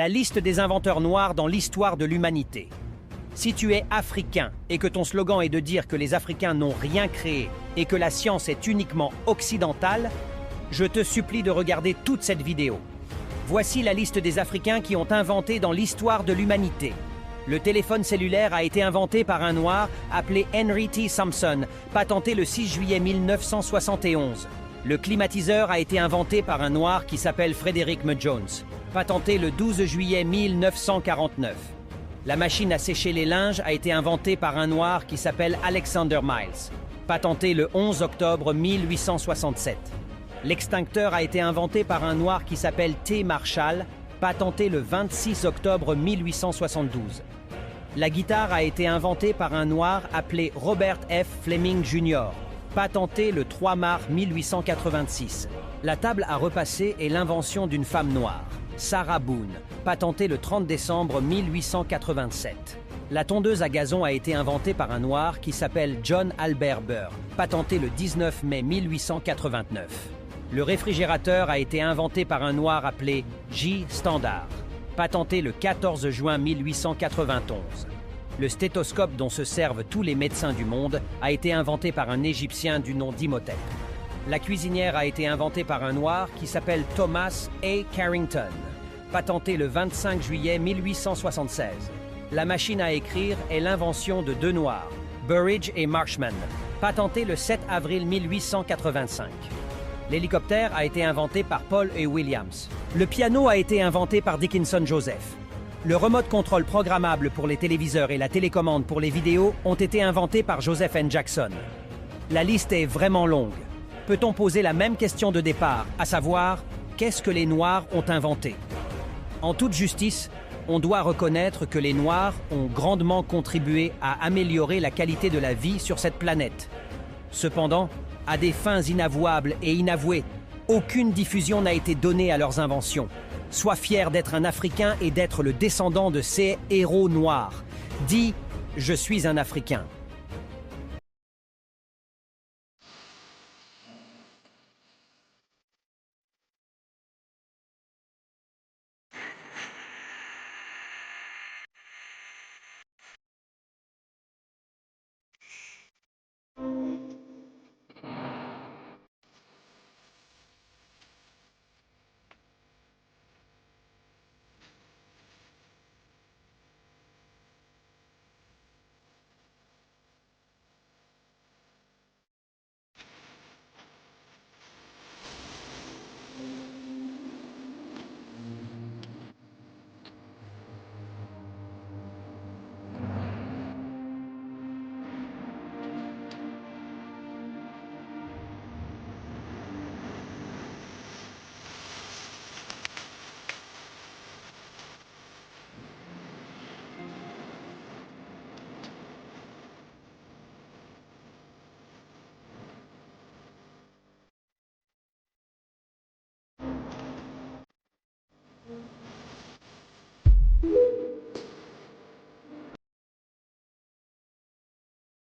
La liste des inventeurs noirs dans l'histoire de l'humanité. Si tu es africain et que ton slogan est de dire que les Africains n'ont rien créé et que la science est uniquement occidentale, je te supplie de regarder toute cette vidéo. Voici la liste des Africains qui ont inventé dans l'histoire de l'humanité. Le téléphone cellulaire a été inventé par un noir appelé Henry T. Sampson, patenté le 6 juillet 1971. Le climatiseur a été inventé par un noir qui s'appelle Frederick M. Jones, patenté le 12 juillet 1949. La machine à sécher les linges a été inventée par un noir qui s'appelle Alexander Miles, patenté le 11 octobre 1867. L'extincteur a été inventé par un noir qui s'appelle T. Marshall, patenté le 26 octobre 1872. La guitare a été inventée par un noir appelé Robert F. Fleming Jr., patenté le 3 mars 1886. La table à repasser est l'invention d'une femme noire, Sarah Boone, patentée le 30 décembre 1887. La tondeuse à gazon a été inventée par un noir qui s'appelle John Albert Burr, patenté le 19 mai 1889. Le réfrigérateur a été inventé par un noir appelé J. Standard, patenté le 14 juin 1891. Le stéthoscope dont se servent tous les médecins du monde a été inventé par un Égyptien du nom d'Imhotep. La cuisinière a été inventée par un noir qui s'appelle Thomas A. Carrington, patenté le 25 juillet 1876. La machine à écrire est l'invention de deux noirs, Burridge et Marshman, patenté le 7 avril 1885. L'hélicoptère a été inventé par Paul E. Williams. Le piano a été inventé par Dickinson Joseph. Le remote contrôle programmable pour les téléviseurs et la télécommande pour les vidéos ont été inventés par Joseph N. Jackson. La liste est vraiment longue. Peut-on poser la même question de départ, à savoir, qu'est-ce que les Noirs ont inventé? En toute justice, on doit reconnaître que les Noirs ont grandement contribué à améliorer la qualité de la vie sur cette planète. Cependant, à des fins inavouables et inavouées, aucune diffusion n'a été donnée à leurs inventions. Sois fier d'être un Africain et d'être le descendant de ces héros noirs. Dis « Je suis un Africain ».